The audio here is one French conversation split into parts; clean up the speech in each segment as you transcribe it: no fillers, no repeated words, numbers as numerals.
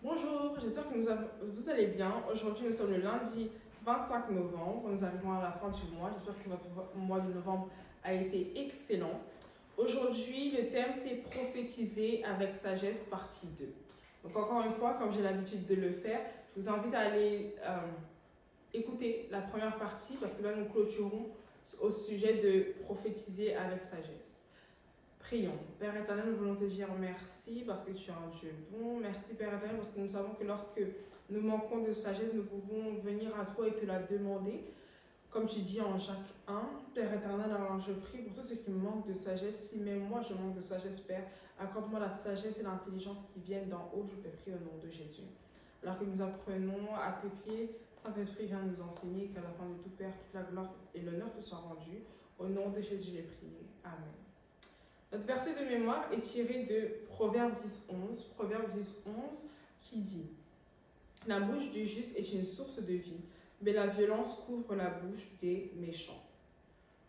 Bonjour, j'espère que vous allez bien. Aujourd'hui, nous sommes le lundi 25 novembre. Nous arrivons à la fin du mois. J'espère que votre mois de novembre a été excellent. Aujourd'hui, le thème c'est prophétiser avec sagesse partie 2. Donc encore une fois, comme j'ai l'habitude de le faire, je vous invite à aller écouter la première partie parce que là, nous clôturons au sujet de prophétiser avec sagesse. Prions. Père éternel, nous voulons te dire merci parce que tu es un Dieu bon. Merci Père éternel parce que nous savons que lorsque nous manquons de sagesse, nous pouvons venir à toi et te la demander. Comme tu dis en Jacques 1, Père éternel, alors je prie pour tous ceux qui manquent de sagesse. Si même moi je manque de sagesse, Père, accorde-moi la sagesse et l'intelligence qui viennent d'en haut, je te prie au nom de Jésus. Alors que nous apprenons à tes pieds, Saint-Esprit vient nous enseigner qu'à la fin de tout, Père, toute la gloire et l'honneur te soient rendus. Au nom de Jésus, j'ai prié. Amen. Notre verset de mémoire est tiré de Proverbe 10.11. Proverbe 10.11 qui dit « La bouche du juste est une source de vie, mais la violence couvre la bouche des méchants. »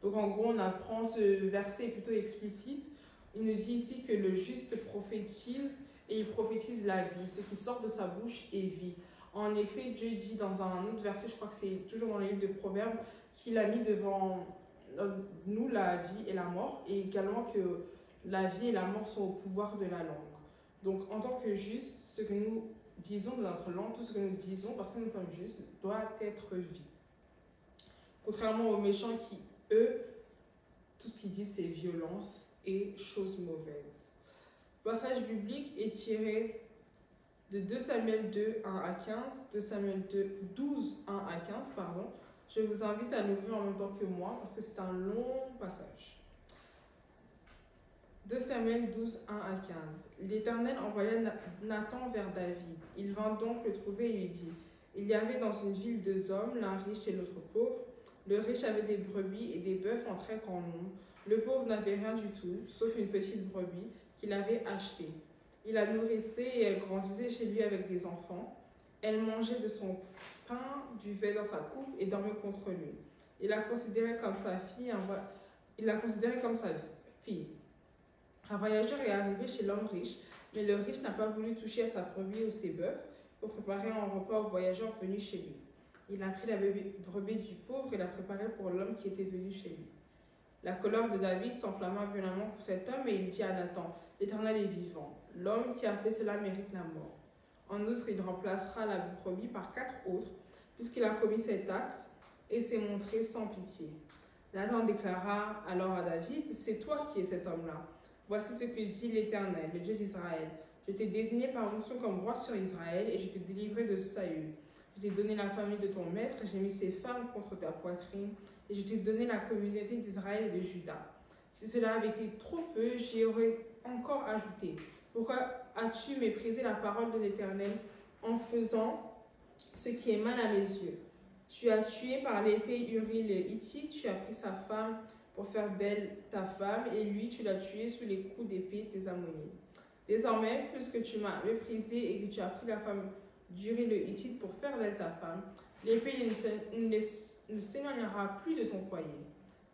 Donc en gros, on apprend ce verset plutôt explicite. Il nous dit ici que le juste prophétise et il prophétise la vie. Ce qui sort de sa bouche est vie. En effet, Dieu dit dans un autre verset, je crois que c'est toujours dans le livre de Proverbes, qu'il a mis devant nous la vie et la mort, et également que la vie et la mort sont au pouvoir de la langue. Donc en tant que juste, ce que nous disons de notre langue, tout ce que nous disons parce que nous sommes justes, doit être vie. Contrairement aux méchants qui, eux, tout ce qu'ils disent c'est violence et choses mauvaises. Le passage biblique est tiré de 2 Samuel 2, 1 à 15, 2 Samuel 2, 12, 1 à 15, pardon. Je vous invite à l'ouvrir en même temps que moi parce que c'est un long passage. 2 Samuel 12, 1 à 15. L'Éternel envoya Nathan vers David. Il vint donc le trouver et lui dit, « Il y avait dans une ville 2 hommes, l'un riche et l'autre pauvre. Le riche avait des brebis et des bœufs en très grand nombre. Le pauvre n'avait rien du tout, sauf une petite brebis qu'il avait achetée. Il la nourrissait et elle grandissait chez lui avec des enfants. Elle mangeait de son pain, buvait dans sa coupe et dormait contre lui. Il la considérait comme sa fille. Un voyageur est arrivé chez l'homme riche, mais le riche n'a pas voulu toucher à sa brebis ou ses bœufs pour préparer un repas au voyageur venu chez lui. Il a pris la brebis du pauvre et l'a préparée pour l'homme qui était venu chez lui. La colère de David s'enflamma violemment pour cet homme et il dit à Nathan, « L'Éternel est vivant. L'homme qui a fait cela mérite la mort. En outre, il remplacera la brebis par 4 autres, puisqu'il a commis cet acte et s'est montré sans pitié. » Nathan déclara alors à David, « C'est toi qui es cet homme-là. Voici ce que dit l'Éternel, le Dieu d'Israël. Je t'ai désigné par onction comme roi sur Israël et je t'ai délivré de Saül. Je t'ai donné la famille de ton maître, j'ai mis ses femmes contre ta poitrine et je t'ai donné la communauté d'Israël et de Juda. Si cela avait été trop peu, j'y aurais encore ajouté. Pourquoi as-tu méprisé la parole de l'Éternel en faisant ce qui est mal à mes yeux? Tu as tué par l'épée Uri le Hittite, tu as pris sa femme pour faire d'elle ta femme, et lui, tu l'as tué sous les coups d'épée des Ammonites. Désormais, puisque tu m'as méprisé et que tu as pris la femme d'Uri le Hittite pour faire d'elle ta femme, l'épée ne s'éloignera plus de ton foyer.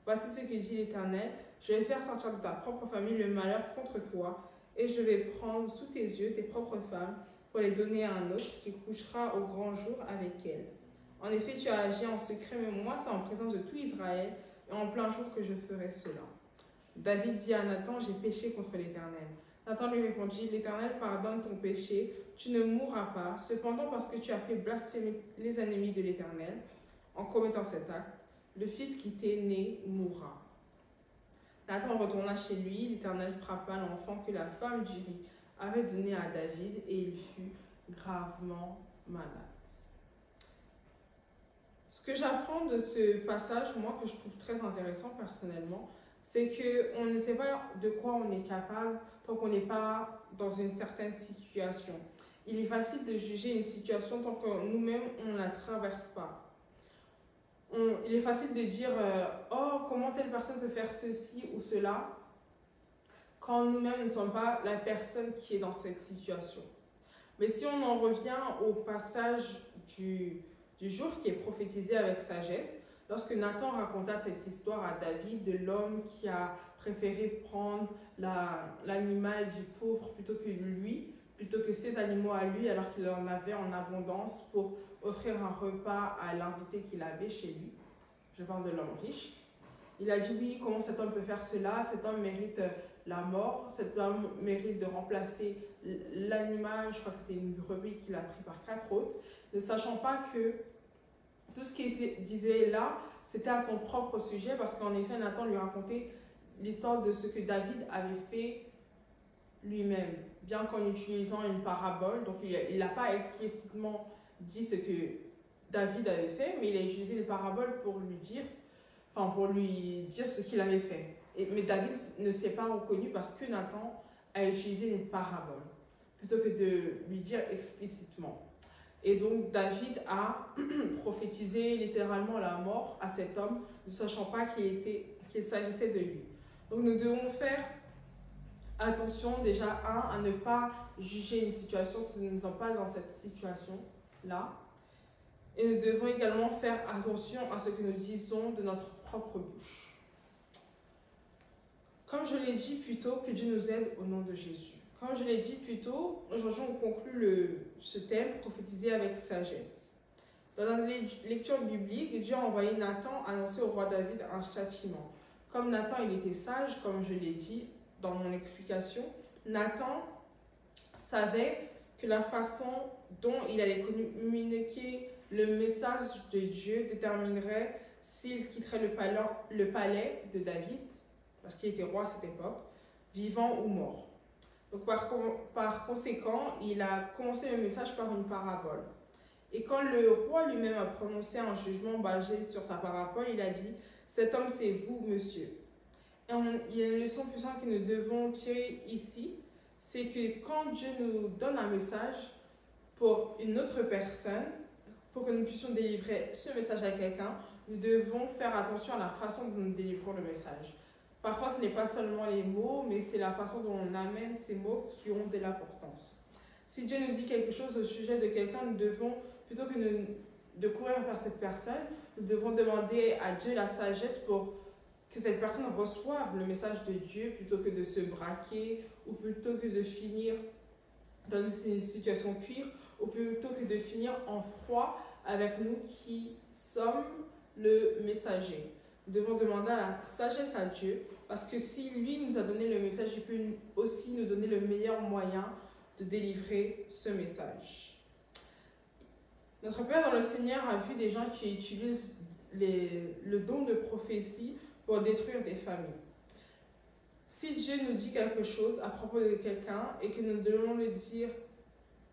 Voici ce que dit l'Éternel, je vais faire sortir de ta propre famille le malheur contre toi, et je vais prendre sous tes yeux tes propres femmes pour les donner à un autre qui couchera au grand jour avec elles. En effet, tu as agi en secret, mais moi, c'est en présence de tout Israël, et en plein jour que je ferai cela. David dit à Nathan, j'ai péché contre l'Éternel. Nathan lui répondit, l'Éternel pardonne ton péché, tu ne mourras pas. Cependant, parce que tu as fait blasphémer les ennemis de l'Éternel, en commettant cet acte, le fils qui t'est né mourra. Nathan retourna chez lui, l'Éternel frappa l'enfant que la femme d'Uri avait donné à David, et il fut gravement malade. Ce que j'apprends de ce passage, moi, que je trouve très intéressant personnellement, c'est qu'on ne sait pas de quoi on est capable tant qu'on n'est pas dans une certaine situation. Il est facile de juger une situation tant que nous-mêmes, on ne la traverse pas. Il est facile de dire « Oh, comment telle personne peut faire ceci ou cela ?» quand nous-mêmes ne sommes pas la personne qui est dans cette situation. Mais si on en revient au passage du jour qui est prophétisé avec sagesse, lorsque Nathan raconta cette histoire à David de l'homme qui a préféré prendre l'animal du pauvre plutôt que lui, plutôt que ses animaux à lui, alors qu'il en avait en abondance pour offrir un repas à l'invité qu'il avait chez lui. Je parle de l'homme riche. Il a dit oui, comment cet homme peut faire cela? Cet homme mérite la mort, cet homme mérite de remplacer l'animal, je crois que c'était une brebis qu'il a pris par 4 autres, ne sachant pas que tout ce qu'il disait là, c'était à son propre sujet, parce qu'en effet, Nathan lui racontait l'histoire de ce que David avait fait lui-même, bien qu'en utilisant une parabole. Donc il n'a pas explicitement dit ce que David avait fait, mais il a utilisé une parabole pour lui dire ce qu'il avait fait. Mais David ne s'est pas reconnu parce que Nathan a utilisé une parabole, plutôt que de lui dire explicitement. Et donc David a prophétisé littéralement la mort à cet homme, ne sachant pas qu'il s'agissait de lui. Donc nous devons faire attention déjà, à ne pas juger une situation si nous ne sommes pas dans cette situation-là. Et nous devons également faire attention à ce que nous disons de notre propre bouche. Comme je l'ai dit plus tôt, que Dieu nous aide au nom de Jésus. Comme je l'ai dit plus tôt, aujourd'hui on conclut ce thème, prophétiser avec sagesse. Dans la lecture biblique, Dieu a envoyé Nathan annoncer au roi David un châtiment. Comme Nathan il était sage, comme je l'ai dit dans mon explication, Nathan savait que la façon dont il allait communiquer le message de Dieu déterminerait s'il quitterait le palais de David, parce qu'il était roi à cette époque, vivant ou mort. Donc par conséquent, il a commencé le message par une parabole. Et quand le roi lui-même a prononcé un jugement basé sur sa parabole, il a dit « Cet homme, c'est vous, monsieur ». Et il y a une leçon puissante que nous devons tirer ici, c'est que quand Dieu nous donne un message pour une autre personne, pour que nous puissions délivrer ce message à quelqu'un, nous devons faire attention à la façon dont nous délivrons le message. Parfois, ce n'est pas seulement les mots, mais c'est la façon dont on amène ces mots qui ont de l'importance. Si Dieu nous dit quelque chose au sujet de quelqu'un, nous devons, plutôt que de courir vers cette personne, nous devons demander à Dieu la sagesse pour que cette personne reçoive le message de Dieu plutôt que de se braquer ou plutôt que de finir dans une situation pire ou plutôt que de finir en froid avec nous qui sommes le messager. Nous devons demander la sagesse à Dieu parce que si lui nous a donné le message, il peut aussi nous donner le meilleur moyen de délivrer ce message. Notre Père dans le Seigneur a vu des gens qui utilisent le don de prophétie pour détruire des familles. Si Dieu nous dit quelque chose à propos de quelqu'un et que nous devons le dire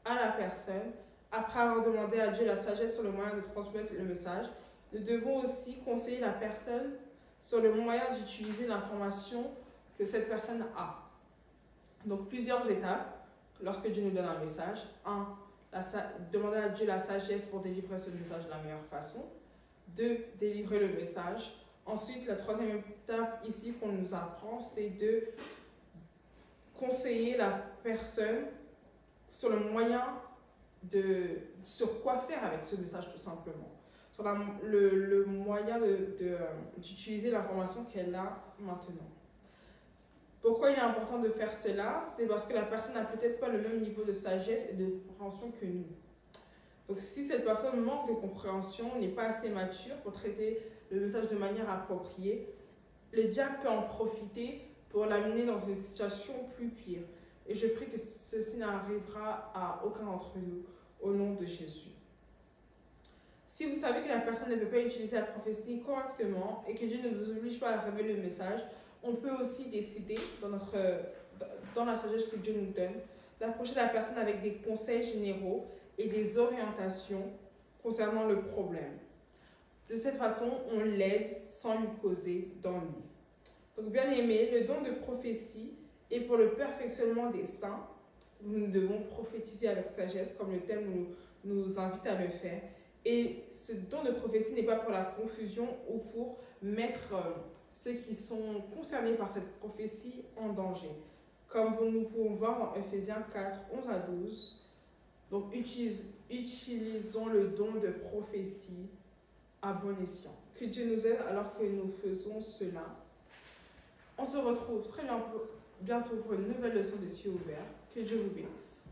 à la personne, après avoir demandé à Dieu la sagesse sur le moyen de transmettre le message, nous devons aussi conseiller la personne sur le moyen d'utiliser l'information que cette personne a. Donc plusieurs étapes lorsque Dieu nous donne un message. 1. Demander à Dieu la sagesse pour délivrer ce message de la meilleure façon. 2. Délivrer le message. Ensuite, la troisième étape ici qu'on nous apprend, c'est de conseiller la personne sur le moyen sur quoi faire avec ce message tout simplement. Sur le moyen d'utiliser l'information qu'elle a maintenant. Pourquoi il est important de faire cela? C'est parce que la personne n'a peut-être pas le même niveau de sagesse et de compréhension que nous. Donc si cette personne manque de compréhension, n'est pas assez mature pour traiter le message de manière appropriée, le diable peut en profiter pour l'amener dans une situation plus pire. Et je prie que ceci n'arrivera à aucun d'entre nous, au nom de Jésus. Si vous savez que la personne ne peut pas utiliser la prophétie correctement et que Dieu ne vous oblige pas à révéler le message, on peut aussi décider, dans la sagesse que Dieu nous donne, d'approcher la personne avec des conseils généraux et des orientations concernant le problème. De cette façon, on l'aide sans lui causer d'ennui. Donc, bien aimé, le don de prophétie est pour le perfectionnement des saints. Nous devons prophétiser avec sagesse, comme le thème nous invite à le faire. Et ce don de prophétie n'est pas pour la confusion ou pour mettre ceux qui sont concernés par cette prophétie en danger. Comme nous pouvons voir en Ephésiens 4, 11 à 12. Donc, utilisons le don de prophétie à bon escient. Que Dieu nous aide alors que nous faisons cela. On se retrouve très bientôt pour une nouvelle leçon des cieux ouverts. Que Dieu vous bénisse.